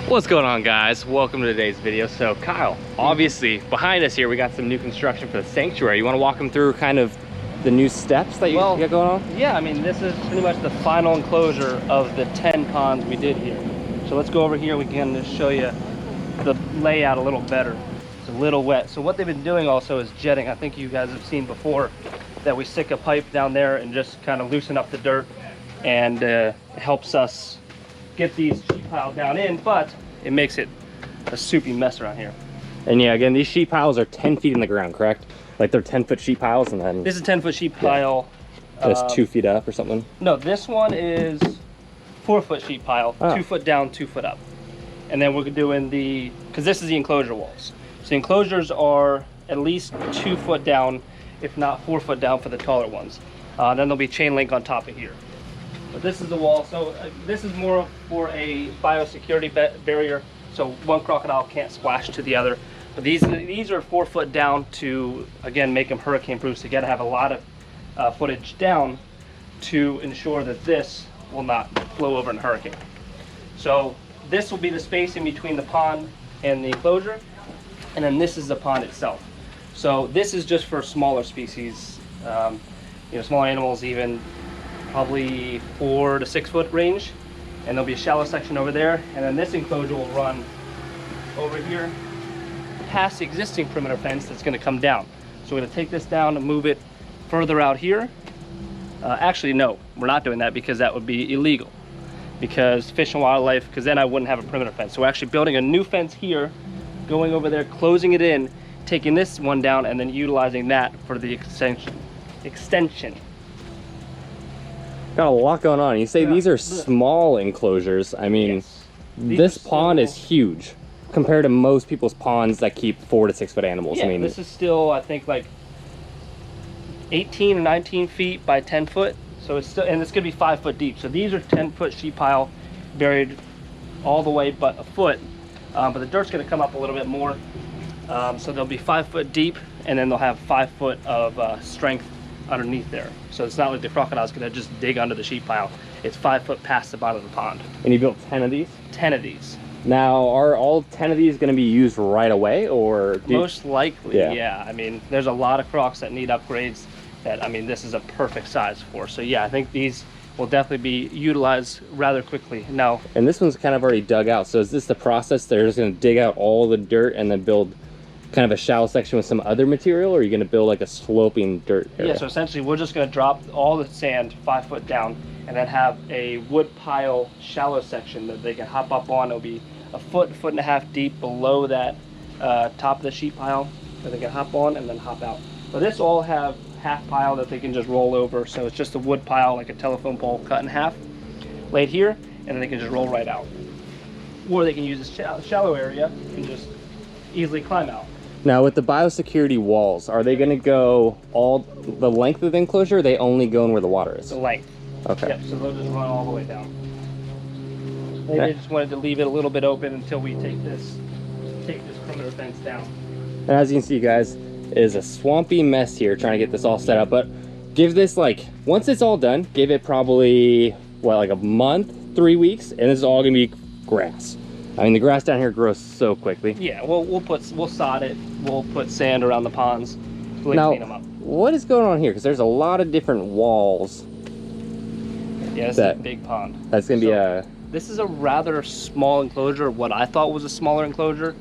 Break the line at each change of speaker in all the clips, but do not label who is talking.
What's going on, guys? Welcome to today's video. So Kyle, obviously behind us here we got some new construction for the sanctuary. You want to walk them through kind of the new steps that you got going on?
Yeah, I mean, this is pretty much the final enclosure of the 10 ponds we did here. So let's go over here. We can just show you the layout a little better. It's a little wet. So what they've been doing also is jetting. I think you guys have seen before that we stick a pipe down there and just kind of loosen up the dirt, and it helps us get these sheet piles down in, but it makes it a soupy mess around here.
And yeah, again, these sheet piles are 10 feet in the ground, correct? Like they're 10-foot sheet piles, and then
this is a 10-foot sheet pile.
That's 2 feet up or something?
No, this one is 4-foot sheet pile, 2 foot down, 2 foot up. And then we're doing because this is the enclosure walls. So the enclosures are at least 2 foot down, if not 4 foot down for the taller ones. Then there'll be chain link on top of here. But this is the wall. So this is more for a biosecurity barrier, so one crocodile can't splash to the other. But these are 4 foot down to, again, make them hurricane proof. So you got to have a lot of footage down to ensure that this will not flow over in a hurricane. So this will be the space in between the pond and the enclosure, and then this is the pond itself. So this is just for smaller species, smaller animals, even probably 4 to 6 foot range. And there'll be a shallow section over there, and then this enclosure will run over here past the existing perimeter fence that's going to come down. So we're going to take this down and move it further out here. Actually, no, we're not doing that because that would be illegal. Because Fish and Wildlife, because then I wouldn't have a perimeter fence. So we're actually building a new fence here, going over there, closing it in, taking this one down, and then utilizing that for the extension.
Got a lot going on. You say these are small enclosures. I mean, yes. This pond is huge compared to most people's ponds that keep 4 to 6 foot animals.
Yeah, I mean, this is still, I think, like 18 or 19 feet by 10 foot. So it's still, and it's gonna be 5 foot deep. So these are 10-foot sheet pile buried all the way but a foot. But the dirt's gonna come up a little bit more. So they'll be 5 foot deep, and then they'll have 5 foot of strength underneath there. So it's not like the crocodile's gonna just dig under the sheet pile. It's 5 foot past the bottom of the pond.
And you built 10 of these?
10 of these.
Now, are all 10 of these gonna be used right away, or?
Most likely, yeah. I mean, there's a lot of crocs that need upgrades that, I mean, this is a perfect size for. So yeah, I think these will definitely be utilized rather quickly now.
And this one's kind of already dug out. So is this the process? They're just gonna dig out all the dirt and then build kind of a shallow section with some other material, or are you going to build like a sloping dirt area?
Yeah, so essentially we're just going to drop all the sand 5 foot down and then have a wood pile shallow section that they can hop up on. It'll be a foot, 1.5 feet deep below that top of the sheet pile that they can hop on and then hop out. But this all have half pile that they can just roll over. So it's just a wood pile, like a telephone pole cut in half, laid here, and then they can just roll right out. Or they can use this shallow area and just easily climb out.
Now with the biosecurity walls, are they going to go all the length of the enclosure, or are they only going where the water is?
The length.
Okay.
Yep, so they'll just run all the way down. They just wanted to leave it a little bit open until we take this perimeter fence down.
And as you can see, guys, it is a swampy mess here trying to get this all set up, but give this, like, once it's all done, give it probably, what, like a month, 3 weeks, and this is all going to be grass. I mean, the grass down here grows so quickly.
Yeah, we'll sod it. We'll put sand around the ponds. So
now,
clean them up.
What is going on here? Because there's a lot of different walls.
Yeah, this is a big pond.
That's going to be a...
This is a rather small enclosure. What I thought was a smaller enclosure.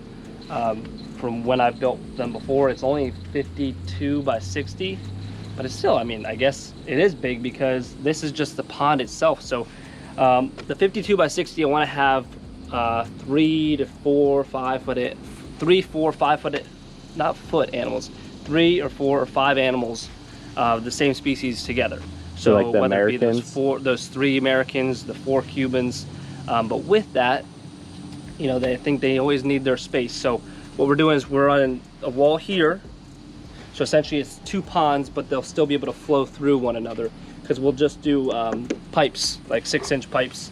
From when I built them before, it's only 52 by 60. But it's still, I mean, I guess it is big because this is just the pond itself. So the 52 by 60, I want to have 3 to 4, 5 foot, 3, 4, 5 foot, not foot animals, 3 or 4 or 5 animals of the same species together. So
like the
whether
Americans?
it be those 3 Americans, the 4 Cubans, but with that, you know, they think they always need their space. So what we're doing is we're on a wall here. So essentially it's 2 ponds, but they'll still be able to flow through one another because we'll just do pipes, like 6-inch pipes.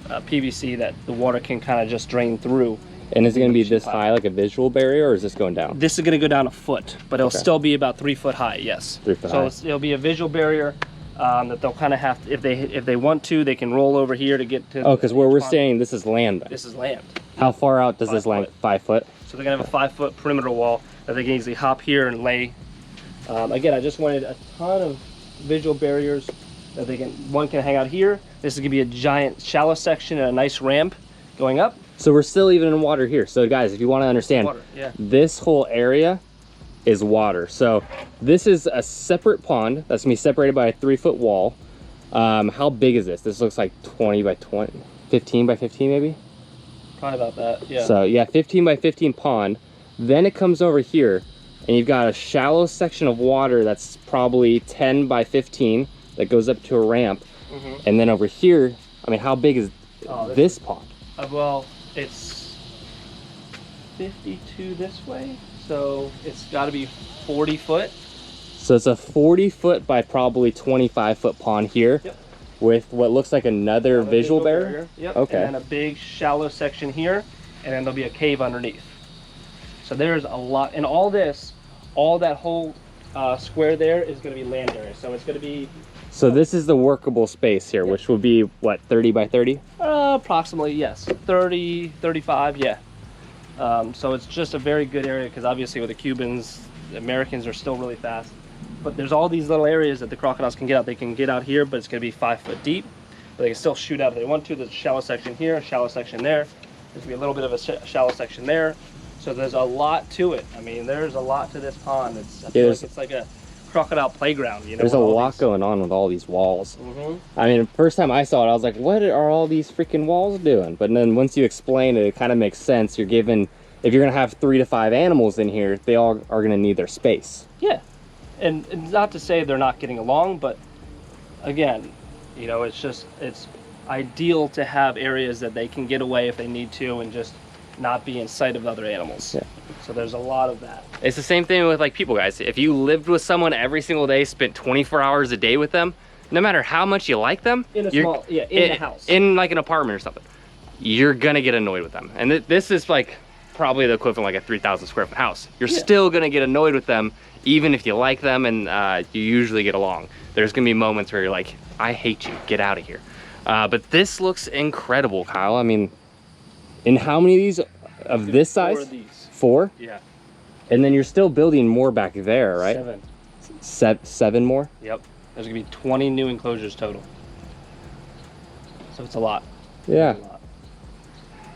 PVC that the water can kind of just drain through.
And is it going to be this high, like a visual barrier, or is this going down?
This is going to go down a foot, but it'll still be about 3 foot high. Yes.
3 foot high.
So it'll be a visual barrier that they'll kind of have to, if they want to, they can roll over here to get to.
Oh, because where we're staying, this is land.
This is land.
How far out does this length? 5 foot?
So they're gonna have a 5-foot perimeter wall that they can easily hop here and lay. Again, I just wanted a ton of visual barriers that they can, one can hang out here. This is gonna be a giant shallow section and a nice ramp going up.
So we're still even in water here. So guys, if you want to understand,
Water, yeah.
this whole area is water. So this is a separate pond that's gonna be separated by a 3-foot wall. How big is this? This looks like 20 by 20, 15 by 15 maybe?
Probably about that, yeah.
So yeah, 15 by 15 pond. Then it comes over here and you've got a shallow section of water that's probably 10 by 15 that goes up to a ramp. And then over here, I mean, how big is this pond?
Well, it's 52 this way, so it's got to be 40 foot.
So it's a 40 foot by probably 25 foot pond here.
Yep.
With what looks like another visual barrier.
Yep.
Okay.
And then a big shallow section here, and then there'll be a cave underneath. So there's a lot, and all this, all that whole square there is going to be land area. So it's going to be.
So this is the workable space here, which would be what, 30 by 30?
Approximately, yes. 30, 35, yeah. So it's just a very good area because obviously with the Cubans, the Americans are still really fast. But there's all these little areas that the crocodiles can get out. They can get out here, but it's going to be 5 foot deep. But they can still shoot out if they want to. There's a shallow section here, a shallow section there. There's going to be a little bit of a shallow section there. So there's a lot to it. I mean, there's a lot to this pond. I feel like it's like a crocodile playground, you know.
There's a lot going on with all these walls. I mean, the first time I saw it, I was like, what are all these freaking walls doing? But then once you explain it, it kind of makes sense. You're given, if you're going to have 3 to 5 animals in here, they all are going to need their space.
Yeah. And not to say they're not getting along, but again, you know, it's ideal to have areas that they can get away if they need to and just not be in sight of other animals. Yeah. So there's a lot of that. It's
the same thing with like people, guys. If you lived with someone every single day, spent 24 hours a day with them, no matter how much you like them,
in a house,
in like an apartment or something, you're gonna get annoyed with them. And this is like probably the equivalent of like a 3,000 square foot house. You're still gonna get annoyed with them, even if you like them and you usually get along. There's gonna be moments where you're like, I hate you, get out of here. But this looks incredible, Kyle. I mean, in how many of these of this size?
4 of these.
4?
Yeah.
And then you're still building more back there, right?
7.
7 more?
Yep. There's gonna be 20 new enclosures total. So it's a lot.
Yeah.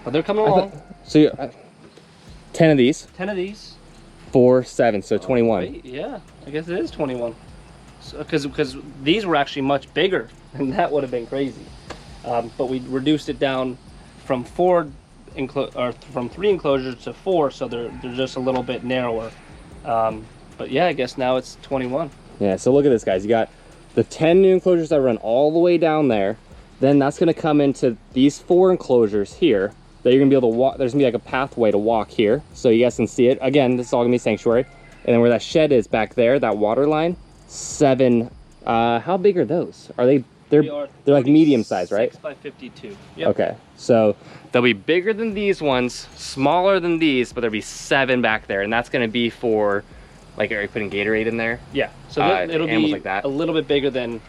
But they're coming along.
So you 10 of these?
10 of these.
4, 7, so 21.
Wait, yeah, I guess it is 21. So, because these were actually much bigger, and that would have been crazy. But we reduced it down from 3 enclosures to 4, so they're just a little bit narrower. But yeah, I guess now it's 21.
Yeah, so look at this, guys. You got the 10 new enclosures that run all the way down there. Then that's going to come into these 4 enclosures here that you're going to be able to walk. There's going to be like a pathway to walk here, so you guys can see it. Again, this is all going to be sanctuary. And then where that shed is back there, that water line, 7. How big are those? Are they? They're like medium size, right?
6 by 52. Yep.
Okay, so they'll be bigger than these ones, smaller than these, but there'll be 7 back there, and that's going to be for, like, are you putting Gatorade in there?
Yeah. So it'll be like that. A little bit bigger than.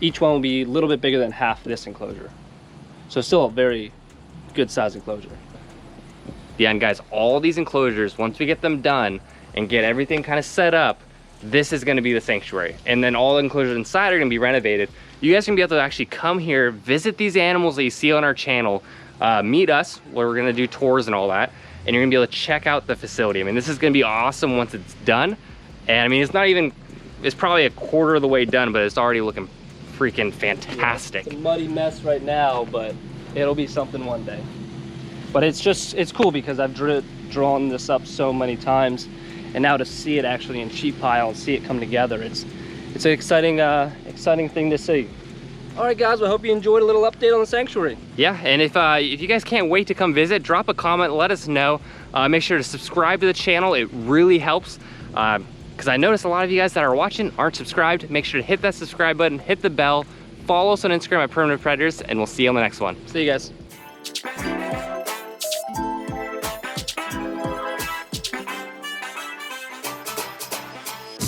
Each one will be a little bit bigger than half this enclosure. So still a very good size enclosure.
Yeah, and guys, all these enclosures, once we get them done and get everything kind of set up, this is going to be the sanctuary. And then all the enclosures inside are going to be renovated. You guys can be able to actually come here, visit these animals that you see on our channel, meet us, where we're going to do tours and all that, and you're going to be able to check out the facility. I mean, this is going to be awesome once it's done. And I mean, it's probably a quarter of the way done, but it's already looking freaking fantastic.
Yeah, it's a muddy mess right now, but it'll be something one day. But it's cool because I've drawn this up so many times, and now to see it actually in sheep pile and see it come together, it's an exciting thing to see. All right, guys, well, I hope you enjoyed a little update on the sanctuary. Yeah, and if you guys can't wait to come visit, drop a comment, let us know. Make sure to subscribe to the channel. It really helps. Because I noticed a lot of you guys that are watching aren't subscribed. Make sure to hit that subscribe button, hit the bell, follow us on Instagram at Primitive Predators, and we'll see you on the next one. See you guys.